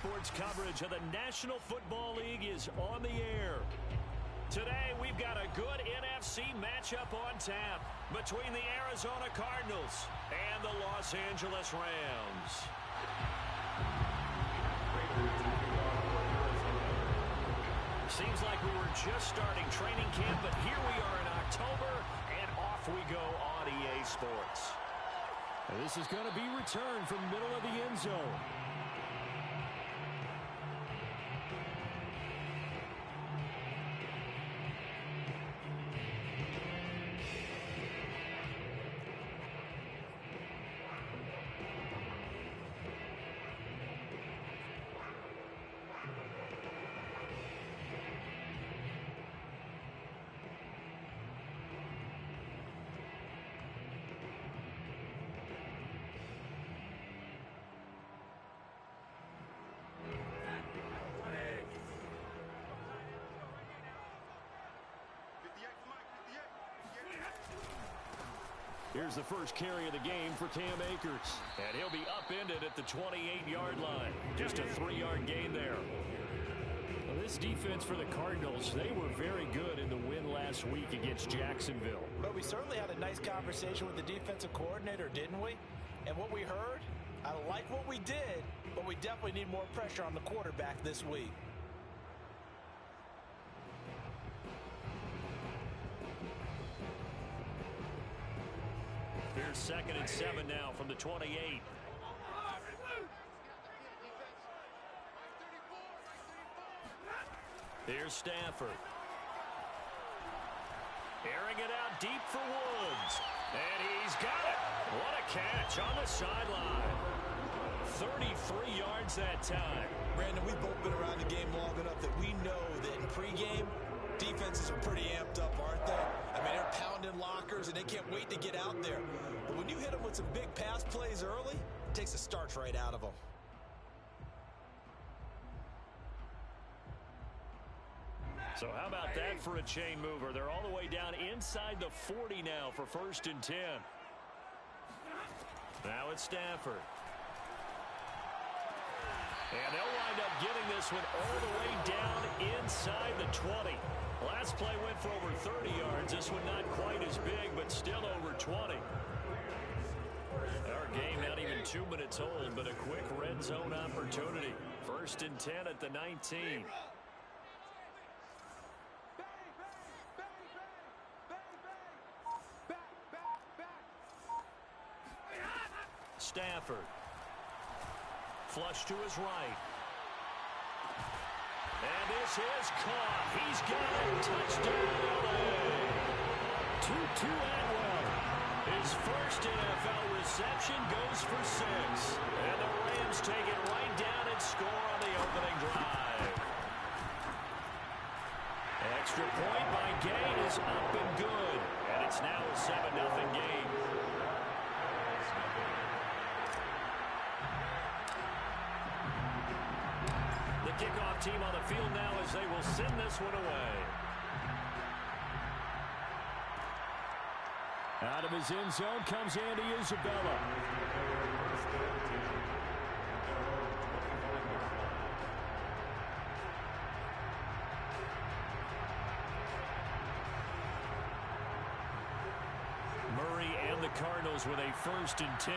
Sports coverage of the National Football League is on the air. Today, we've got a good NFC matchup on tap between the Arizona Cardinals and the Los Angeles Rams. Seems like we were just starting training camp, but here we are in October, and off we go on EA Sports. And this is going to be returned from the middle of the end zone. Here's the first carry of the game for Cam Akers. And he'll be upended at the 28-yard line. Just a 3-yard gain there. Well, this defense for the Cardinals, they were very good in the win last week against Jacksonville. But we certainly had a nice conversation with the defensive coordinator, didn't we? And what we heard, I like what we did, but we definitely need more pressure on the quarterback this week. Here's 2nd and 7 now from the 28. Here's Stafford. Airing it out deep for Woods. And he's got it. What a catch on the sideline. 33 yards that time. Brandon, we've both been around the game long enough that we know that in pregame, defenses are pretty amped up, aren't they? I mean, they're pounding lockers, and they can't wait to get out there. But when you hit them with some big pass plays early, it takes the starch right out of them. So how about that for a chain mover? They're all the way down inside the 40 now for 1st and 10. Now it's Stafford. And they'll wind up getting this one all the way down inside the 20. Last play went for over 30 yards. This one not quite as big, but still over 20. Our game not even 2 minutes old, but a quick red zone opportunity. 1st and 10 at the 19. Stafford. Flush to his right. And this is caught. He's got it. Touchdown. Tutu Atwell. His first NFL reception goes for 6. And the Rams take it right down and score on the opening drive. Extra point by Gay is up and good. And it's now a 7-0 game. Kickoff team on the field now as they will send this one away. Out of his end zone comes Andy Isabella. Murray and the Cardinals with a 1st and 10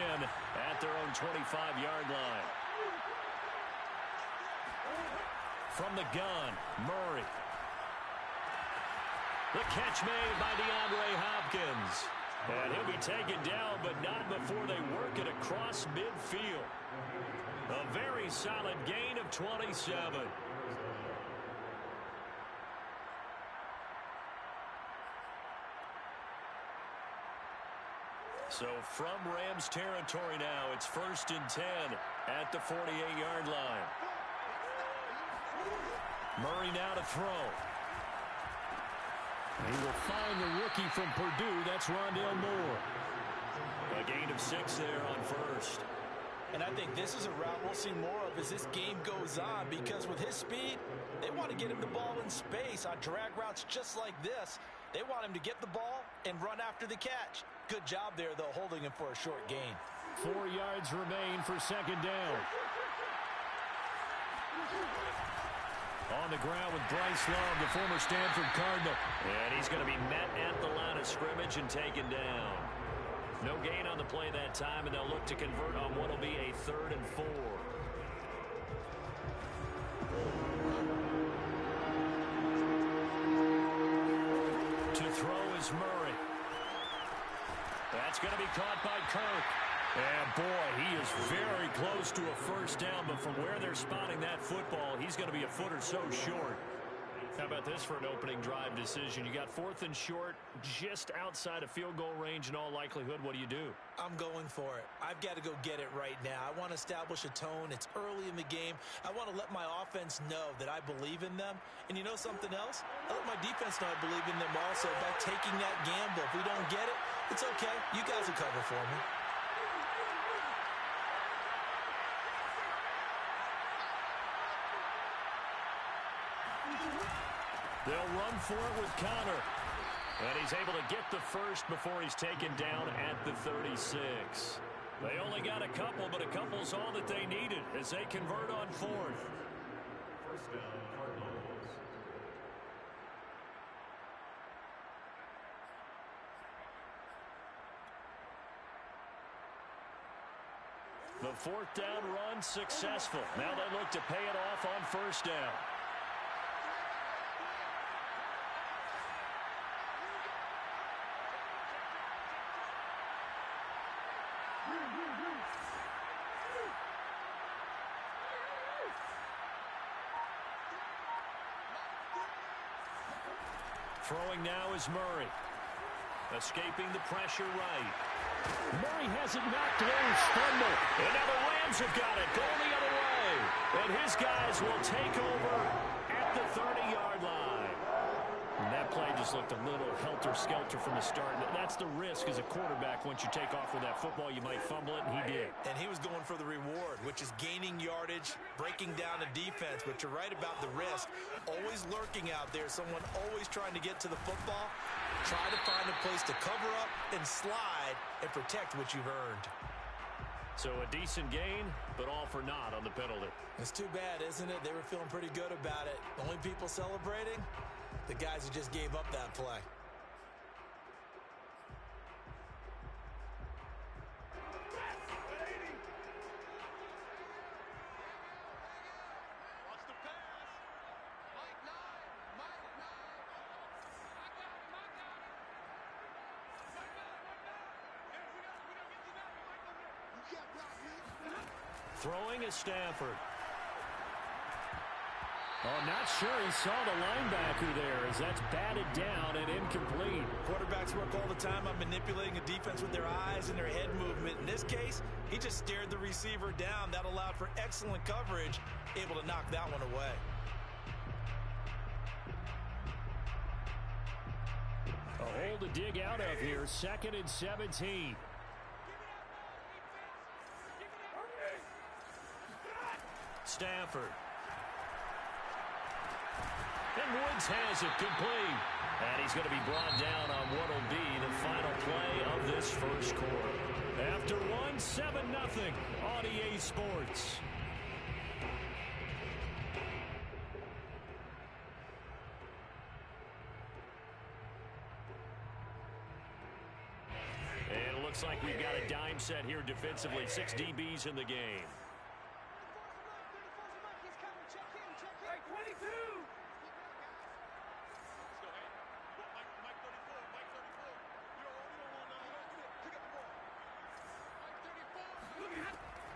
at their own 25-yard line. From the gun, Murray. The catch made by DeAndre Hopkins. And he'll be taken down, but not before they work it across midfield. A very solid gain of 27. So from Rams territory now, it's 1st and 10 at the 48-yard line. Murray now to throw. He will find the rookie from Purdue. That's Rondale Moore. A gain of 6 there on 1st. And I think this is a route we'll see more of as this game goes on, because with his speed, they want to get him the ball in space on drag routes just like this. They want him to get the ball and run after the catch. Good job there, though, holding him for a short gain. 4 yards remain for 2nd down. On the ground with Bryce Love, the former Stanford Cardinal. And he's going to be met at the line of scrimmage and taken down. No gain on the play that time, and they'll look to convert on what will be a 3rd and 4. To throw is Murray. That's going to be caught by Kirk. And boy, he is very close to a first down, but from where they're spotting that football, he's going to be a foot or so short. How about this for an opening drive decision? You got 4th and short, just outside of field goal range in all likelihood. What do? I'm going for it. I've got to go get it right now. I want to establish a tone. It's early in the game. I want to let my offense know that I believe in them. And you know something else? I let my defense know I believe in them also by taking that gamble. If we don't get it, it's okay. You guys will cover for me. They'll run for it with Connor. And he's able to get the first before he's taken down at the 36. They only got a couple, but a couple's all that they needed as they convert on 4th. First down, Cardinals. The 4th down run successful. Now they look to pay it off on first down. Throwing now is Murray. Escaping the pressure right. Murray has it knocked loose. Fumble. And now the Rams have got it. Going the other way. And his guys will take over at the 30-yard line. And that play just looked a little helter-skelter from the start. That's the risk as a quarterback. Once you take off with that football, you might fumble it, and he did. And he was going for the reward, which is gaining yardage, breaking down the defense. But you're right about the risk. Always lurking out there, someone always trying to get to the football. Try to find a place to cover up and slide and protect what you've earned. So a decent gain, but all for naught on the penalty. It's too bad, isn't it? They were feeling pretty good about it. The only people celebrating, the guys who just gave up that play. Throwing is Stafford. Oh, not sure he saw the linebacker there as that's batted down and incomplete. Quarterbacks work all the time on manipulating a defense with their eyes and their head movement. In this case, he just stared the receiver down. That allowed for excellent coverage, able to knock that one away. A hole to dig out of here. 2nd and 17. Stafford. And Woods has it complete. And he's going to be brought down on what will be the final play of this first quarter. After 7-0 on EA Sports. And it looks like we've got a dime set here defensively. 6 DBs in the game.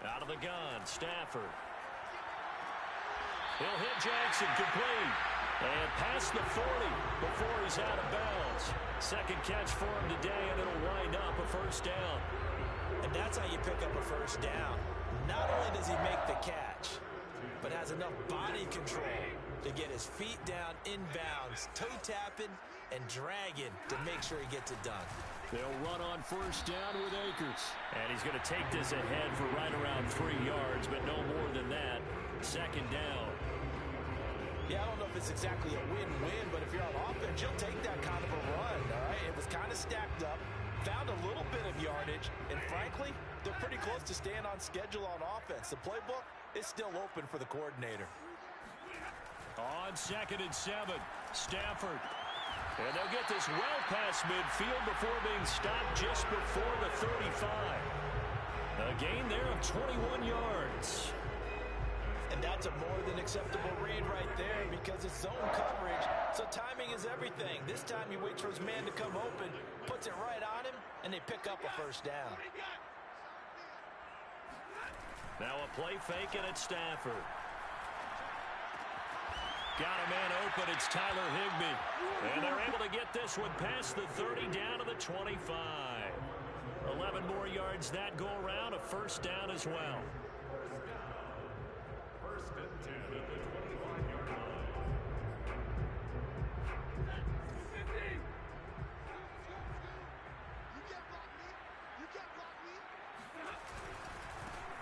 Out of the gun, Stafford. He'll hit Jackson, complete. And past the 40 before he's out of bounds. Second catch for him today, and it'll wind up a first down. And that's how you pick up a first down. Not only does he make the catch, but has enough body control to get his feet down inbounds, toe-tapping and dragging to make sure he gets it done. They'll run on first down with Akers. And he's going to take this ahead for right around 3 yards, but no more than that. Second down. Yeah, I don't know if it's exactly a win-win, but if you're on offense, you'll take that kind of a run, all right? It was kind of stacked up, found a little bit of yardage, and frankly, they're pretty close to staying on schedule on offense. The playbook is still open for the coordinator. On 2nd and 7, Stafford. And they'll get this well past midfield before being stopped just before the 35. A gain there of 21 yards. And that's a more than acceptable read right there because it's zone coverage, so timing is everything. This time he waits for his man to come open, puts it right on him, and they pick up a first down. Now a play fake, and it's Stafford. Got a man open. It's Tyler Higbee. And they're able to get this one past the 30 down to the 25. 11 more yards that go around. A first down as well. First and 10 at the 25-yard line.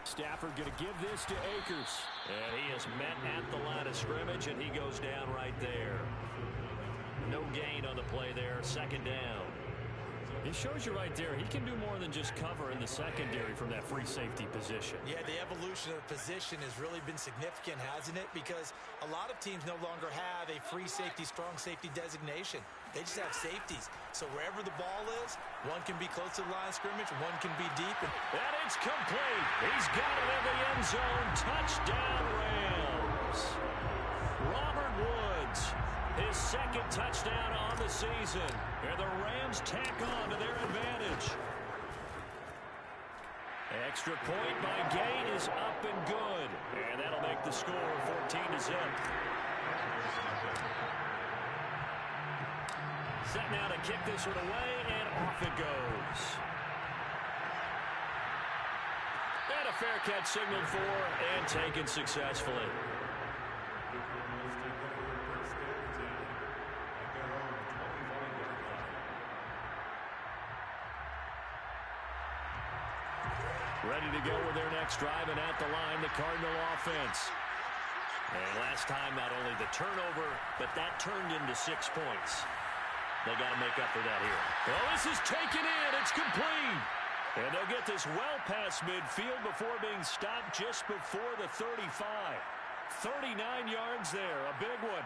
Stafford going to give this to Akers. And he is met at the line of scrimmage, and he goes down right there. No gain on the play there. Second down. He shows you right there, he can do more than just cover in the secondary from that free safety position. Yeah, the evolution of the position has really been significant, hasn't it? Because a lot of teams no longer have a free safety, strong safety designation. They just have safeties. So wherever the ball is, one can be close to the line of scrimmage, one can be deep. And it's complete. He's got it in the end zone. Touchdown, Rams. Robert Woods, his second touchdown on the season. And the Rams tack on to their advantage. Extra point by Gay is up and good. And that'll make the score 14-0. Set now to kick this one away, and off it goes. And a fair catch signaled for and taken successfully. Ready to go with their next drive, and at the line, the Cardinal offense. And last time, not only the turnover, but that turned into 6 points. They got to make up for that here. Well, this is taken in. It's complete. And they'll get this well past midfield before being stopped just before the 35. 39 yards there, a big one.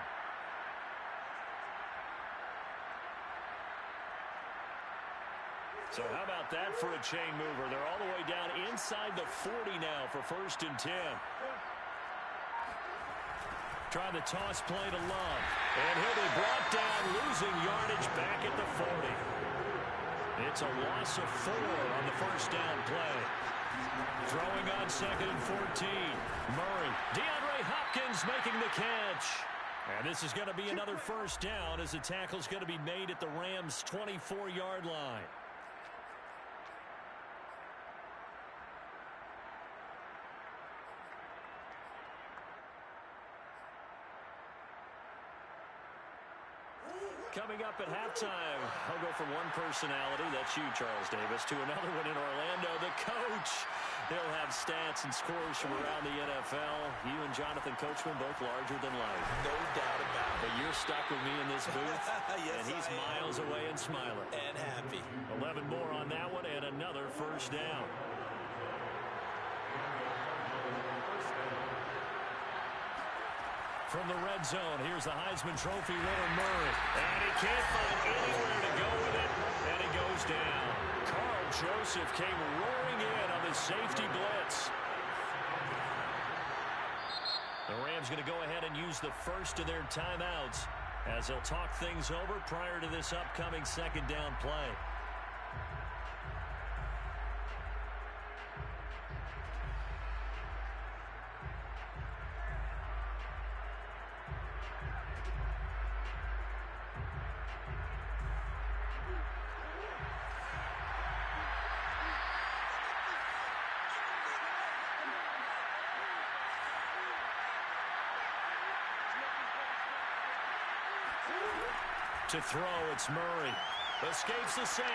So how about that for a chain mover? They're all the way down inside the 40 now for 1st and 10. Trying to toss play to Love. And he'll be brought down, losing yardage back at the 40. It's a loss of 4 on the first down play. Throwing on 2nd and 14. Murray. DeAndre Hopkins making the catch. And this is going to be another first down as the tackle's going to be made at the Rams' 24-yard line. Coming up at halftime, I'll go from one personality, that's you, Charles Davis, to another one in Orlando, the coach. He'll have stats and scores from around the NFL. You and Jonathan Coachman, both larger than life. No doubt about it. But you're stuck with me in this booth, yes, and he's miles away and smiling. And happy. 11 more on that one, and another first down. From the red zone, here's the Heisman Trophy winner, Murray. And he can't find anywhere to go with it, and he goes down. Carl Joseph came roaring in on the safety blitz. The Rams going to go ahead and use the first of their timeouts as they'll talk things over prior to this upcoming second down play. To throw, it's Murray. Escapes the sack.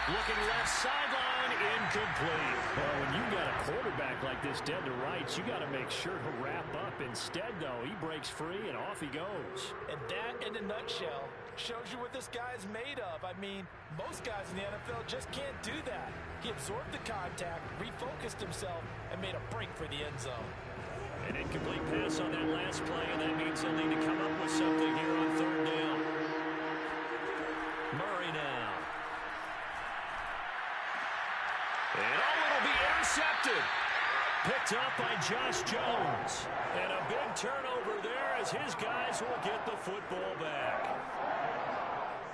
Looking left sideline, incomplete. Well, when you got a quarterback like this dead to rights, you got to make sure to wrap up. Instead, though, he breaks free and off he goes. And that, in a nutshell, shows you what this guy's made of. I mean, most guys in the NFL just can't do that. He absorbed the contact, refocused himself, and made a break for the end zone. An incomplete pass on that last play, and that means they'll need to come up with something here on third down. Murray now. And it'll be intercepted. Picked up by Josh Jones. And a big turnover there as his guys will get the football back.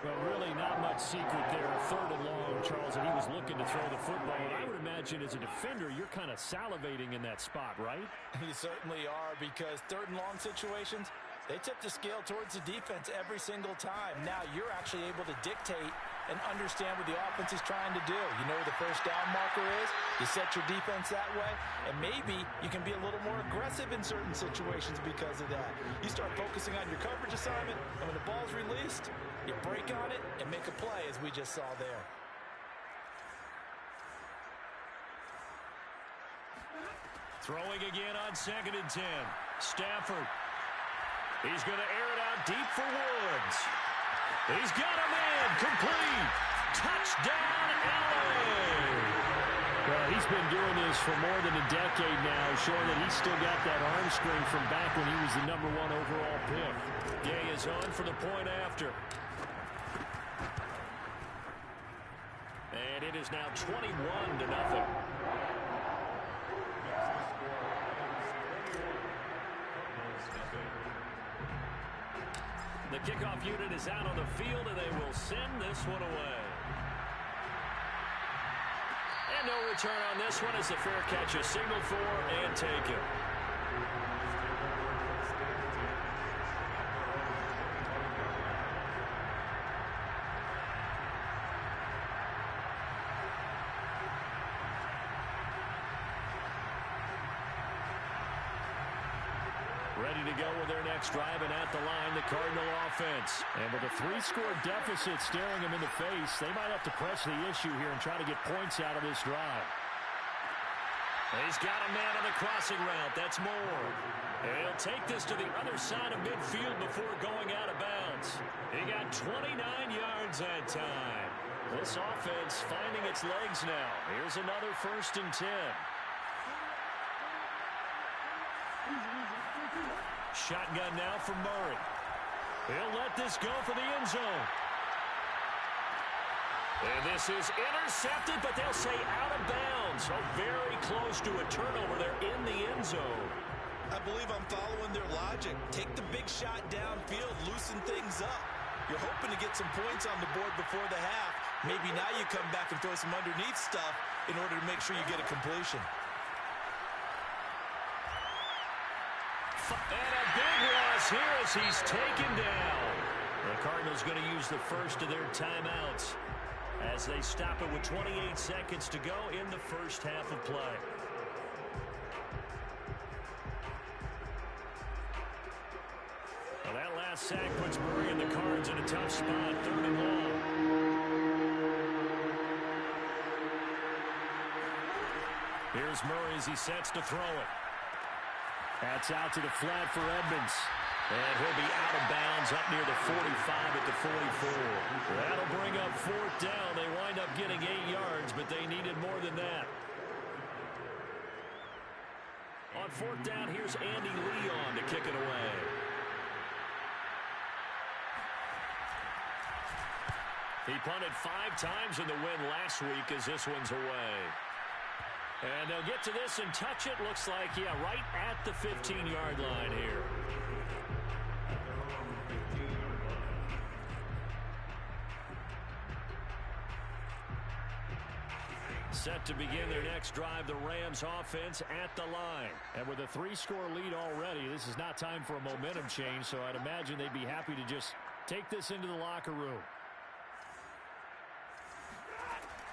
Well, really not much secret there. Third and long, Charles, and he was looking to throw the football. And I would imagine as a defender, you're kind of salivating in that spot, right? You certainly are, because third and long situations, they tip the scale towards the defense every single time. Now you're actually able to dictate and understand what the offense is trying to do. You know where the first down marker is. You set your defense that way, and maybe you can be a little more aggressive in certain situations because of that. You start focusing on your coverage assignment, and when the ball's released, you break on it and make a play, as we just saw there. Throwing again on 2nd and 10. Stafford. He's going to air it out deep for Woods. He's got a man. Complete. Touchdown, LA. Well, he's been doing this for more than a decade now, showing that he's still got that arm strength from back when he was the #1 overall pick. Gay is on for the point after. And it is now 21-0. The kickoff unit is out on the field, and they will send this one away. And no return on this one as the fair catch is signaled for and taken. Ready to go with their next drive, and at the line, the Cardinal offense. And with a 3-score deficit staring them in the face, they might have to press the issue here and try to get points out of this drive. He's got a man on the crossing route. That's Moore. And he'll take this to the other side of midfield before going out of bounds. He got 29 yards that time. This offense finding its legs now. Here's another 1st and 10. Shotgun now from Murray. He'll let this go for the end zone. And this is intercepted, but they'll say out of bounds. So very close to a turnover there in the end zone. I believe I'm following their logic. Take the big shot downfield, loosen things up. You're hoping to get some points on the board before the half. Maybe now you come back and throw some underneath stuff in order to make sure you get a completion. And a big loss here as he's taken down. The Cardinals going to use the first of their timeouts as they stop it with 28 seconds to go in the first half of play. Well, that last sack puts Murray and the Cards in a tough spot, 3rd and long. Here's Murray as he sets to throw it. That's out to the flat for Edmonds. And he'll be out of bounds up near the 45 at the 44. That'll bring up 4th down. They wind up getting 8 yards, but they needed more than that. On 4th down, here's Andy Leon to kick it away. He punted 5 times in the win last week as this one's away. And they'll get to this and touch it. Looks like, yeah, right at the 15-yard line here. Set to begin their next drive, the Rams offense at the line. And with a 3-score lead already, this is not time for a momentum change, so I'd imagine they'd be happy to just take this into the locker room.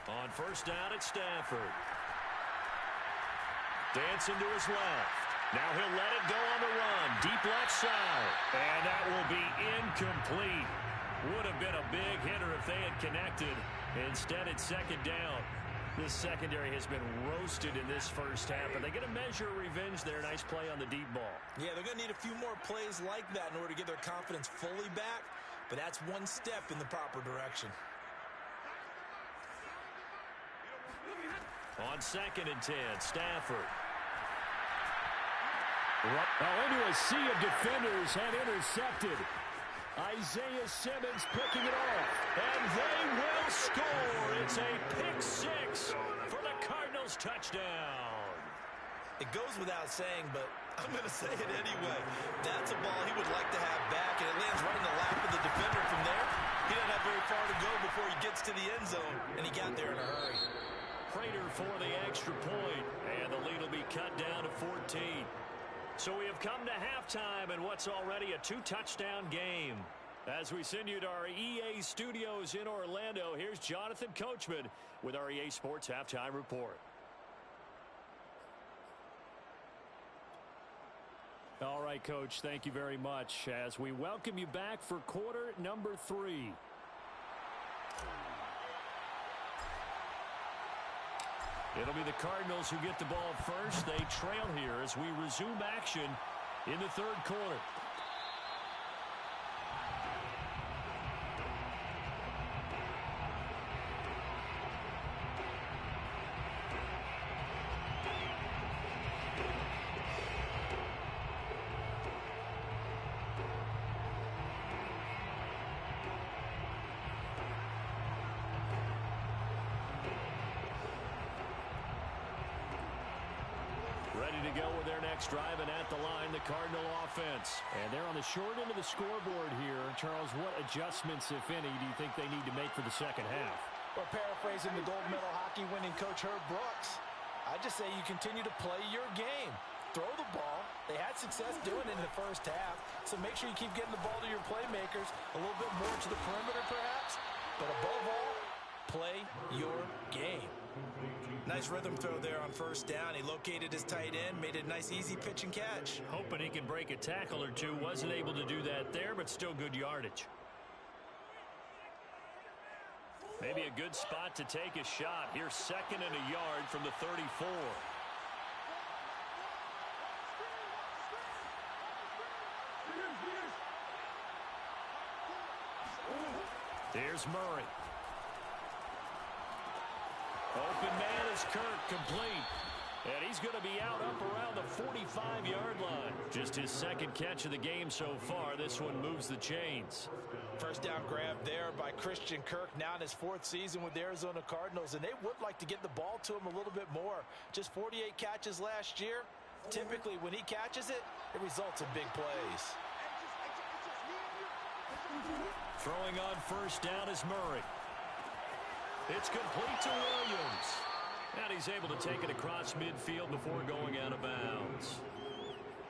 On 1st down, it's Stafford. Dancing to his left. Now he'll let it go on the run. Deep left side. And that will be incomplete. Would have been a big hitter if they had connected. Instead, it's 2nd down. This secondary has been roasted in this first half. Are they going to measure revenge there? Nice play on the deep ball. Yeah, they're going to need a few more plays like that in order to get their confidence fully back. But that's one step in the proper direction. On 2nd and 10, Stafford. Now into a sea of defenders and intercepted. Isaiah Simmons picking it off. And they will score. It's a pick six for the Cardinals touchdown. It goes without saying, but I'm going to say it anyway. That's a ball he would like to have back, and it lands right in the lap of the defender from there. He doesn't have very far to go before he gets to the end zone, and he got there in a hurry. Prater for the extra point, and the lead will be cut down to 14. So we have come to halftime in what's already a two-touchdown game. As we send you to our EA studios in Orlando, here's Jonathan Coachman with our EA Sports Halftime Report. All right, Coach, thank you very much as we welcome you back for quarter number 3. It'll be the Cardinals who get the ball first. They trail here as we resume action in the third quarter. Ready to go with their next drive, and at the line, the Cardinal offense. And they're on the short end of the scoreboard here. Charles, what adjustments, if any, do you think they need to make for the second half? Or paraphrasing the gold medal hockey winning coach Herb Brooks, I just say you continue to play your game. Throw the ball. They had success doing it in the first half, so make sure you keep getting the ball to your playmakers, a little bit more to the perimeter perhaps, but above all, play your game. Nice rhythm throw there on first down. He located his tight end, made a nice easy pitch and catch. Hoping he can break a tackle or two. Wasn't able to do that there, but still good yardage. Maybe a good spot to take a shot. Here's second and a yard from the 34. Here's Murray. Open man is Kirk, complete. And he's going to be out up around the 45-yard line. Just his second catch of the game so far. This one moves the chains. First down grab there by Christian Kirk, now in his 4th season with the Arizona Cardinals, and they would like to get the ball to him a little bit more. Just 48 catches last year. Typically, when he catches it, it results in big plays. Throwing on first down is Murray. It's complete to Williams. And he's able to take it across midfield before going out of bounds.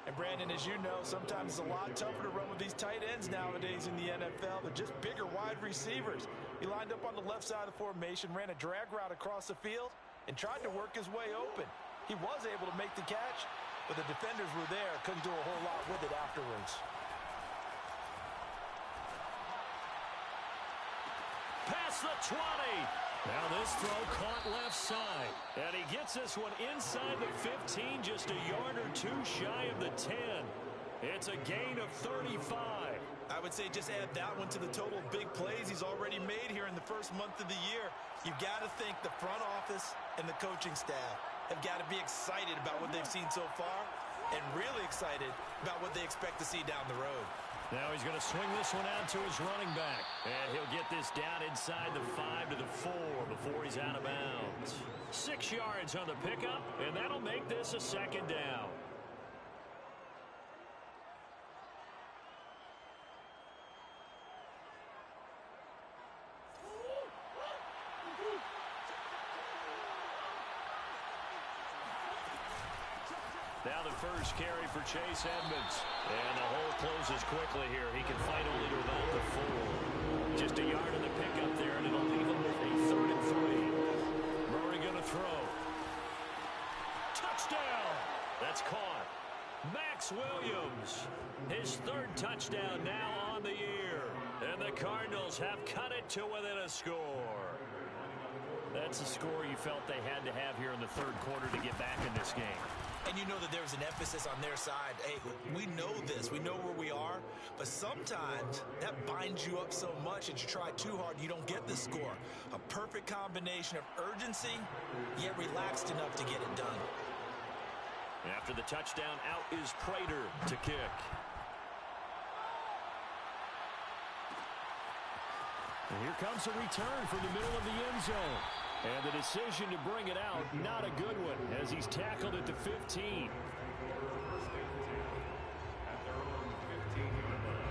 And Brandon, as you know, sometimes it's a lot tougher to run with these tight ends nowadays in the NFL. They're just bigger wide receivers. He lined up on the left side of the formation, ran a drag route across the field, and tried to work his way open. He was able to make the catch, but the defenders were there. Couldn't do a whole lot with it afterwards. Past the 20. Now this throw caught left side. And he gets this one inside the 15, just a yard or two shy of the 10. It's a gain of 35. I would say just add that one to the total of big plays he's already made here in the first month of the year. You've got to think the front office and the coaching staff have got to be excited about what they've seen so far and really excited about what they expect to see down the road. Now he's going to swing this one out to his running back. And he'll get this down inside the 5 to the 4 before he's out of bounds. 6 yards on the pickup, and that'll make this a second down. Now the first carry for Chase Edmonds. And the hole closes quickly here. He can fight only to about the 4. Just a yard in the pickup there, and it'll leave him with a 3rd and 3. Murray going to throw. Touchdown! That's caught. Max Williams. His 3rd touchdown now on the year. And the Cardinals have cut it to within a score. That's a score you felt they had to have here in the 3rd quarter to get back in this game. And you know that there's an emphasis on their side. Hey, we know this. We know where we are. But sometimes that binds you up so much that you try too hard, you don't get the score. A perfect combination of urgency, yet relaxed enough to get it done. After the touchdown, out is Prater to kick. And here comes a return from the middle of the end zone. And the decision to bring it out, not a good one, as he's tackled at the 15. At their own 15-yard line.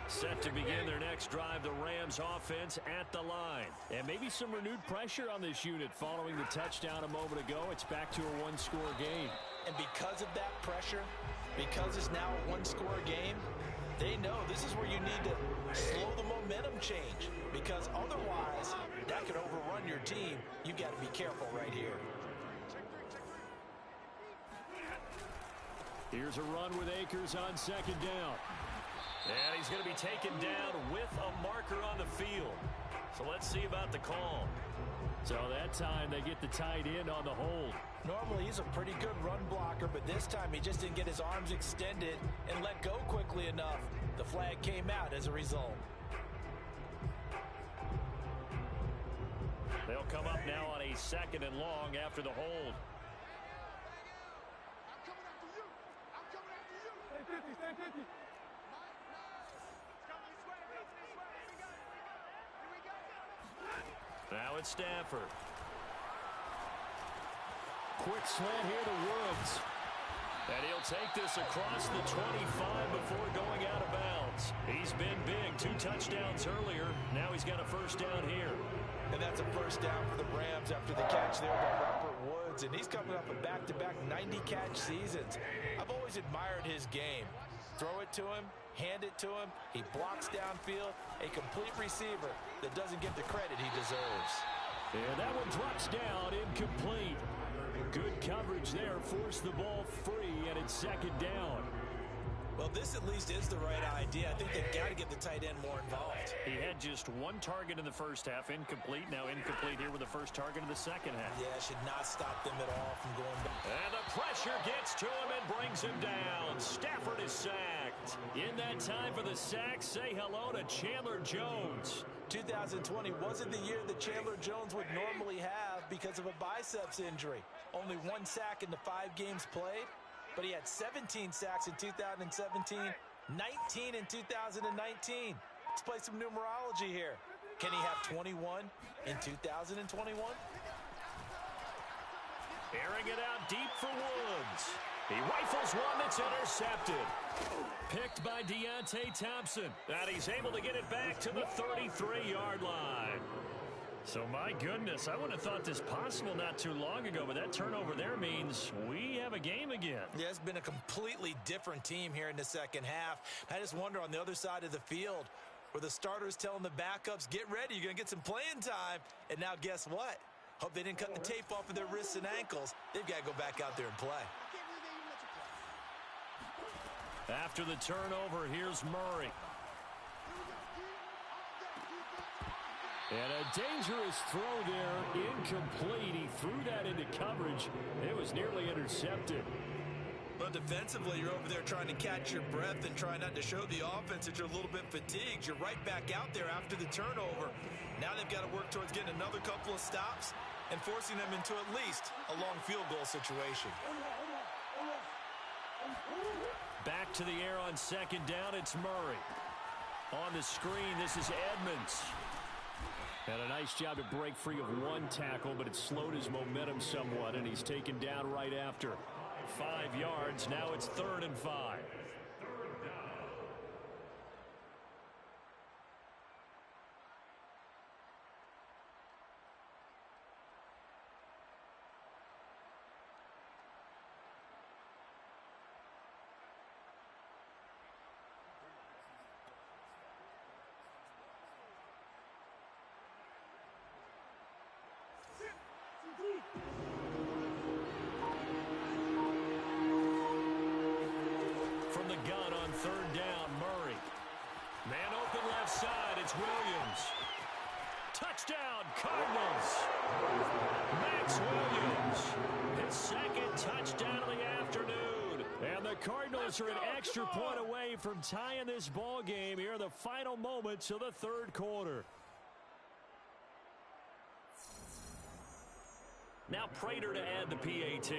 Set to begin their next drive, the Rams offense at the line. And maybe some renewed pressure on this unit following the touchdown a moment ago. It's back to a one-score game. And because of that pressure, because it's now a one-score game, they know this is where you need to slow the momentum change. Because otherwise, that could overrun your team. You've got to be careful right here. Here's a run with Akers on second down. And he's going to be taken down with a marker on the field. So let's see about the call. So that time they get the tight end on the hold. Normally he's a pretty good run blocker, but this time he just didn't get his arms extended and let go quickly enough. The flag came out as a result. They'll come up now on a 2nd and long after the hold. Now it's Stafford. Quick slant here to Woods. And he'll take this across the 25 before going out of bounds. He's been big. 2 touchdowns earlier. Now he's got a first down here. And that's a first down for the Rams after the catch there by Robert Woods. And he's coming off a back-to-back 90-catch seasons. I've always admired his game. Throw it to him, hand it to him. He blocks downfield. A complete receiver that doesn't get the credit he deserves. And that one drops down, incomplete. Good coverage there, forced the ball free, and it's 2nd down. Well, this at least is the right idea. I think they've got to get the tight end more involved. He had just 1 target in the first half, incomplete. Now incomplete here with the first target in the second half. Yeah, should not stop them at all from going back. And the pressure gets to him and brings him down. Stafford is sacked. In that time for the sack, say hello to Chandler Jones. 2020 wasn't the year that Chandler Jones would normally have because of a biceps injury. Only 1 sack in the 5 games played. But he had 17 sacks in 2017, 19 in 2019. Let's play some numerology here. Can he have 21 in 2021? Airing it out deep for Woods. He rifles one that's intercepted. Picked by Deontay Thompson. And he's able to get it back to the 33-yard line. So, my goodness, I wouldn't have thought this possible not too long ago, but that turnover there means we have a game again. Yeah, it's been a completely different team here in the second half. I just wonder on the other side of the field where the starters telling the backups, get ready, you're going to get some playing time. And now guess what? Hope they didn't cut the tape off of their wrists and ankles. They've got to go back out there and play. After the turnover, here's Murray. And a dangerous throw there, incomplete. He threw that into coverage. It was nearly intercepted. But defensively, you're over there trying to catch your breath and try not to show the offense that you're a little bit fatigued. You're right back out there after the turnover. Now they've got to work towards getting another couple of stops and forcing them into at least a long field goal situation. Back to the air on 2nd down, it's Murray. On the screen, this is Edmonds. And a nice job to break free of 1 tackle, but it slowed his momentum somewhat, and he's taken down right after. 5 yards, now it's 3rd and 5. From the gun on 3rd down, Murray. Man open left side, it's Williams. Touchdown, Cardinals. Max Williams. His 2nd touchdown of the afternoon. And the Cardinals are an extra point away from tying this ball game here in the final moments of the third quarter. Now Prater to add the PAT.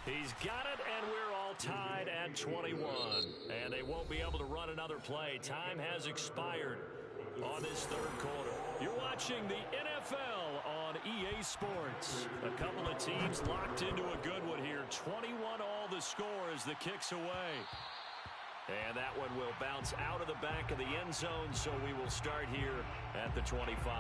He's got it, and we're all tied at 21. And they won't be able to run another play. Time has expired on this third quarter. You're watching the NFL on EA Sports. A couple of teams locked into a good one here. 21 all the score as the kick's away. And that one will bounce out of the back of the end zone, so we will start here at the 25.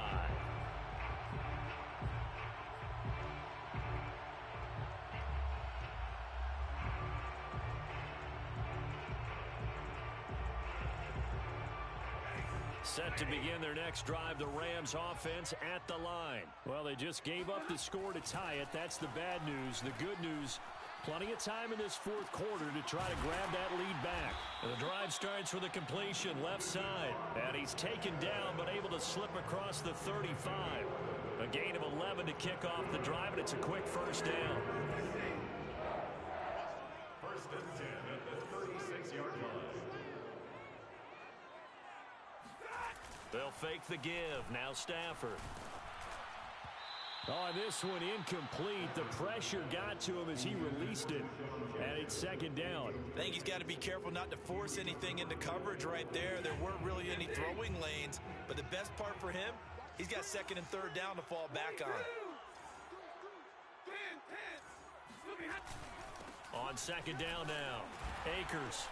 Set to begin their next drive, the Rams offense at the line. Well, they just gave up the score to tie it. That's the bad news. The good news, plenty of time in this fourth quarter to try to grab that lead back. And the drive starts with a completion left side. And he's taken down but able to slip across the 35. A gain of 11 to kick off the drive, and it's a quick first down. First and 10 at the 36-yard line. They'll fake the give. Now Stafford. Oh, this one incomplete. The pressure got to him as he released it. And it's second down. I think he's got to be careful not to force anything into coverage right there. There weren't really any throwing lanes. But the best part for him, he's got second and third down to fall back on. On second down now, Akers.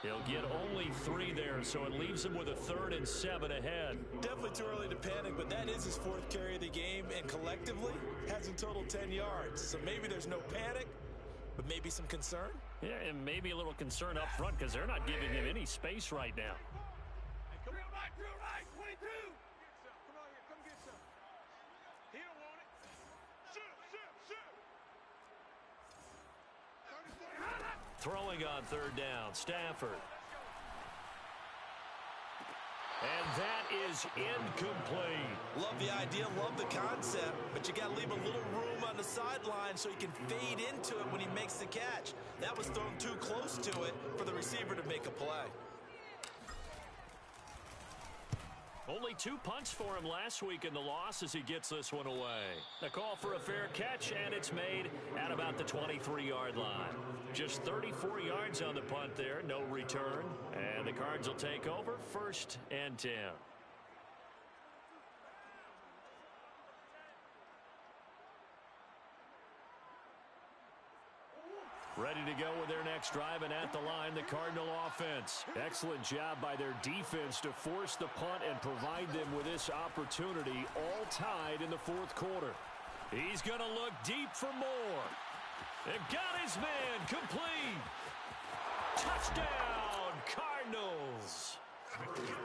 He'll get only 3 there, so it leaves him with a 3rd and 7 ahead. Definitely too early to panic, but that is his 4th carry of the game, and collectively has in total 10 yards. So maybe there's no panic, but maybe some concern. Yeah, and maybe a little concern up front because they're not giving him any space right now. Hey, real right, 22. Come on here, come get some. He don't want it. Shoot. Throwing on third down, Stafford. And that is incomplete. Love the idea, love the concept, but you got to leave a little room on the sideline so he can fade into it when he makes the catch. That was thrown too close to it for the receiver to make a play. Only 2 punts for him last week in the loss as he gets this one away. A call for a fair catch, and it's made at about the 23-yard line. Just 34 yards on the punt there, no return. And the Cards will take over, 1st and 10. Ready to go with their next drive, and at the line, the Cardinal offense. Excellent job by their defense to force the punt and provide them with this opportunity, all tied in the fourth quarter. He's going to look deep for more. And got his man complete. Touchdown, Cardinals.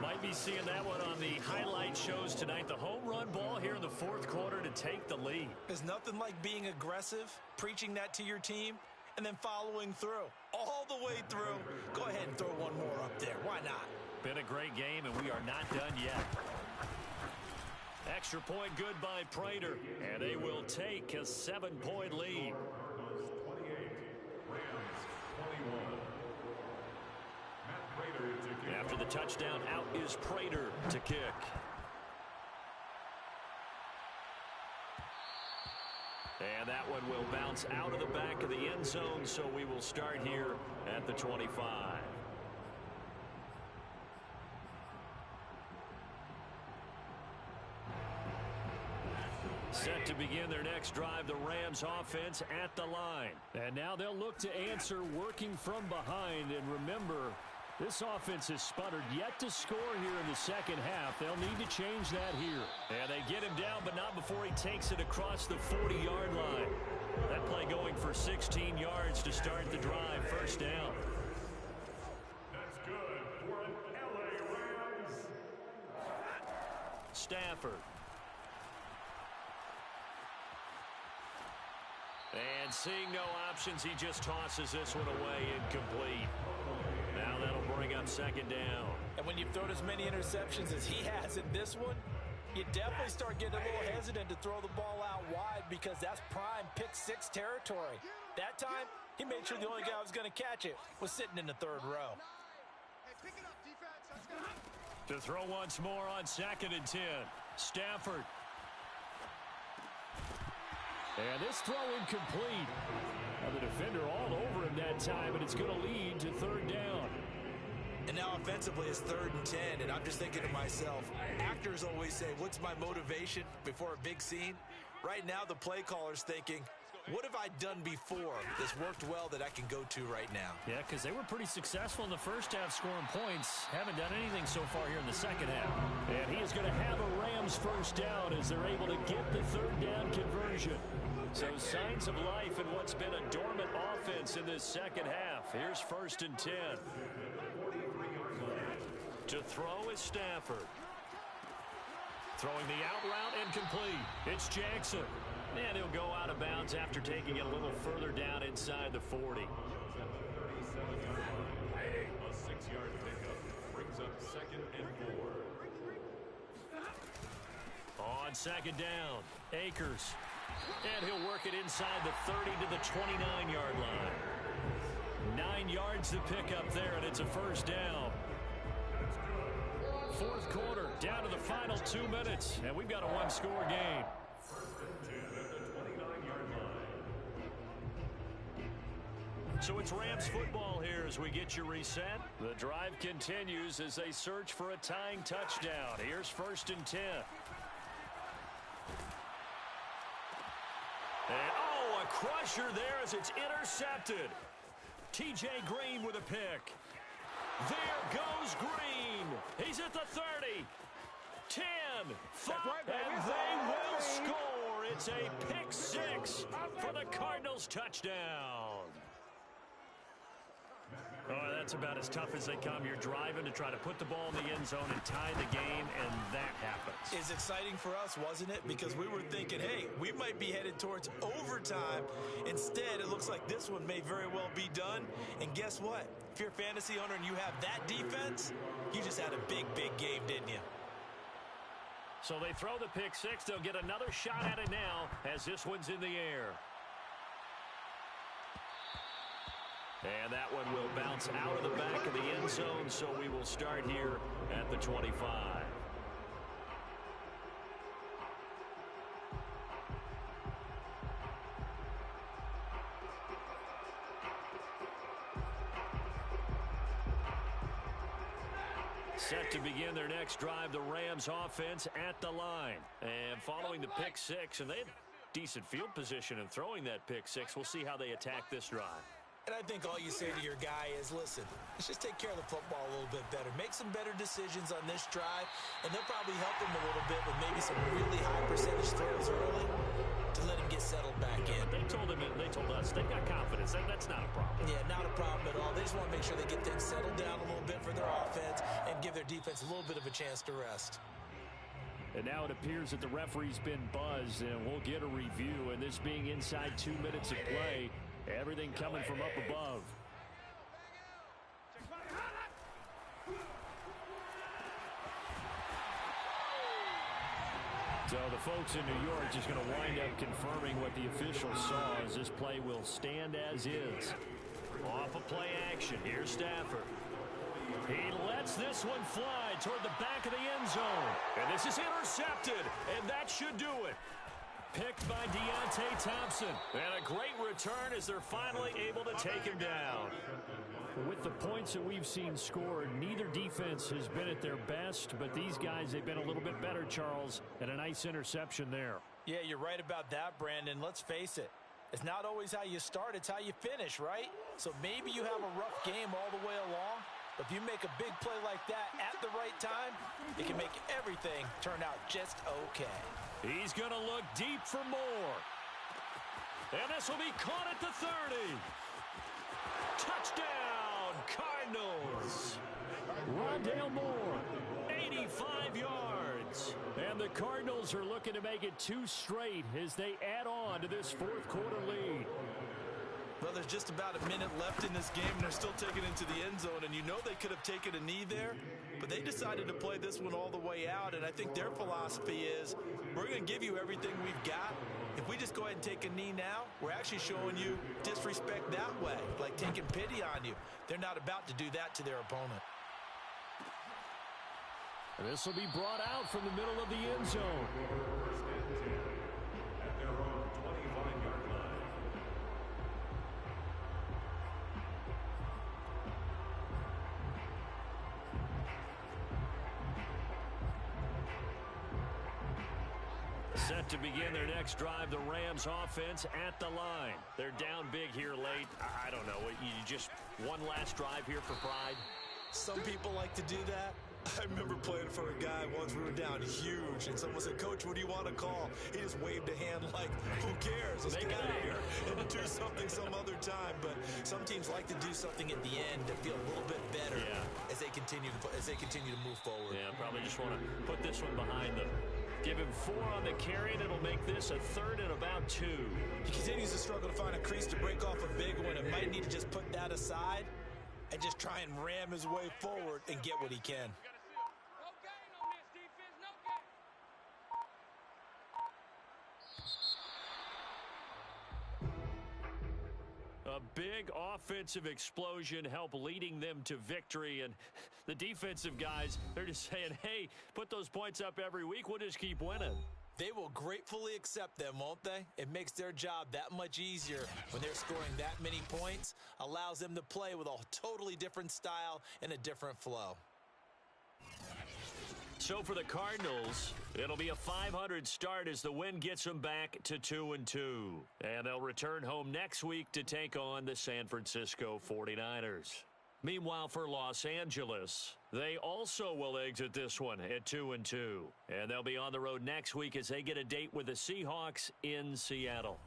Might be seeing that one on the highlight shows tonight. The home run ball here in the fourth quarter to take the lead. There's nothing like being aggressive, preaching that to your team, and then following through. All the way through. Go ahead and throw one more up there. Why not? Been a great game, and we are not done yet. Extra point good by Prater, and they will take a 7-point lead. 28, Rams 21. Matt Prater to kick. After the touchdown, out is Prater to kick. And that one will bounce out of the back of the end zone, so we will start here at the 25. Set to begin their next drive, the Rams offense at the line. And now they'll look to answer working from behind. And remember, this offense has sputtered yet to score here in the second half. They'll need to change that here. And they get him down, but not before he takes it across the 40-yard line. That play going for 16 yards to start the drive. First down. That's good for an LA Rams. Stafford. And seeing no options, he just tosses this one away incomplete. Now that'll bring up second down. And when you've thrown as many interceptions as he has in this one, You definitely start getting a little hesitant to throw the ball out wide because that's prime pick-6 territory. That time, he made sure the only guy who was going to catch it was sitting in the third row. Hey, pick it up, defense. Let's go. To throw once more on 2nd and 10. Stafford. And this throw incomplete. Now the defender all over him that time, and it's going to lead to 3rd down. And now offensively it's 3rd and 10, and I'm just thinking to myself, actors always say, what's my motivation before a big scene? Right now the play caller's thinking, what have I done before that's worked well that I can go to right now? Yeah, because they were pretty successful in the first half scoring points. Haven't done anything so far here in the second half. And he is going to have a Rams first down as they're able to get the 3rd down conversion. So signs of life in what's been a dormant offense in this second half. Here's 1st and 10. To throw is Stafford. Throwing the out route and complete. It's Jackson. And he'll go out of bounds after taking it a little further down inside the 40. A 6-yard pickup brings up 2nd and 4. On 2nd down, Akers. And he'll work it inside the 30 to the 29-yard line. 9 yards to pick up there, and it's a first down. 4th quarter, down to the final 2 minutes, and we've got a one-score game. So it's Rams football here as we get you reset. The drive continues as they search for a tying touchdown. Here's 1st and 10. And, oh, a crusher there as it's intercepted. T.J. Green with a pick. There goes Green. He's at the 30. 10, 5, and they will score. It's a pick-6 for the Cardinals touchdown. Oh, that's about as tough as they come. You're driving to try to put the ball in the end zone and tie the game, and that happens. It's exciting for us, wasn't it? Because we were thinking, hey, we might be headed towards overtime. Instead, it looks like this one may very well be done. And guess what? If you're a fantasy owner and you have that defense, you just had a big, big game, didn't you? So they throw the pick-6. They'll get another shot at it now as this one's in the air. And that one will bounce out of the back of the end zone, so we will start here at the 25. Set to begin their next drive, the Rams offense at the line. And following the pick-6, and they have decent field position in throwing that pick-6. We'll see how they attack this drive. And I think all you say to your guy is, listen, let's just take care of the football a little bit better. Make some better decisions on this drive, and they'll probably help him a little bit with maybe some really high percentage throws early to let him get settled back in. They told us they've got confidence. That's not a problem. Yeah, not a problem at all. They just want to make sure they get things settled down a little bit for their offense and give their defense a little bit of a chance to rest. And now it appears that the referee's been buzzed, and we'll get a review. And this being inside 2 minutes of play, everything coming from up above. So the folks in New York just going to wind up confirming what the officials saw as this play will stand as is. Off of play action. Here's Stafford. He lets this one fly toward the back of the end zone. And this is intercepted, and that should do it. Picked by Deontay Thompson. And a great return as they're finally able to take him down. With the points that we've seen scored, neither defense has been at their best, but these guys, they've been a little bit better, Charles, and a nice interception there. Yeah, you're right about that, Brandon. Let's face it. It's not always how you start, it's how you finish, right? So maybe you have a rough game all the way along, but if you make a big play like that at the right time, it can make everything turn out just okay. He's going to look deep for more. And this will be caught at the 30. Touchdown, Cardinals. Rondale Moore, 85 yards. And the Cardinals are looking to make it 2 straight as they add on to this fourth quarter lead. Well, Well, there's just about a minute left in this game, and they're still taking it into the end zone. And you know they could have taken a knee there, but they decided to play this one all the way out. And I think their philosophy is, we're going to give you everything we've got. If we just go ahead and take a knee now, we're actually showing you disrespect that way, like taking pity on you. They're not about to do that to their opponent. And this will be brought out from the middle of the end zone. First and 10 at their own 25-yard line. Set to begin their next drive, the Rams offense at the line. They're down big here late. I don't know. You just one last drive here for pride? Some people like to do that. I remember playing for a guy once. We were down huge, and someone said, "Coach, what do you want to call?" He just waved a hand like, "Who cares? Let's get out of here and do something some other time." But some teams like to do something at the end to feel a little bit better as they continue to move forward. Yeah, probably just want to put this one behind them. Give him 4 on the carry, and it'll make this a 3rd and about 2. He continues to struggle to find a crease to break off a big one, and might need to just put that aside and just try and ram his way forward and get what he can. No gain on this defense, no gain. A big offensive explosion helped leading them to victory, and the defensive guys, they're just saying, hey, put those points up every week, we'll just keep winning. They will gratefully accept them, won't they? It makes their job that much easier when they're scoring that many points, allows them to play with a totally different style and a different flow. So for the Cardinals, it'll be a .500 start as the win gets them back to 2-2. And they'll return home next week to take on the San Francisco 49ers. Meanwhile, for Los Angeles, they also will exit this one at 2-2. And they'll be on the road next week as they get a date with the Seahawks in Seattle.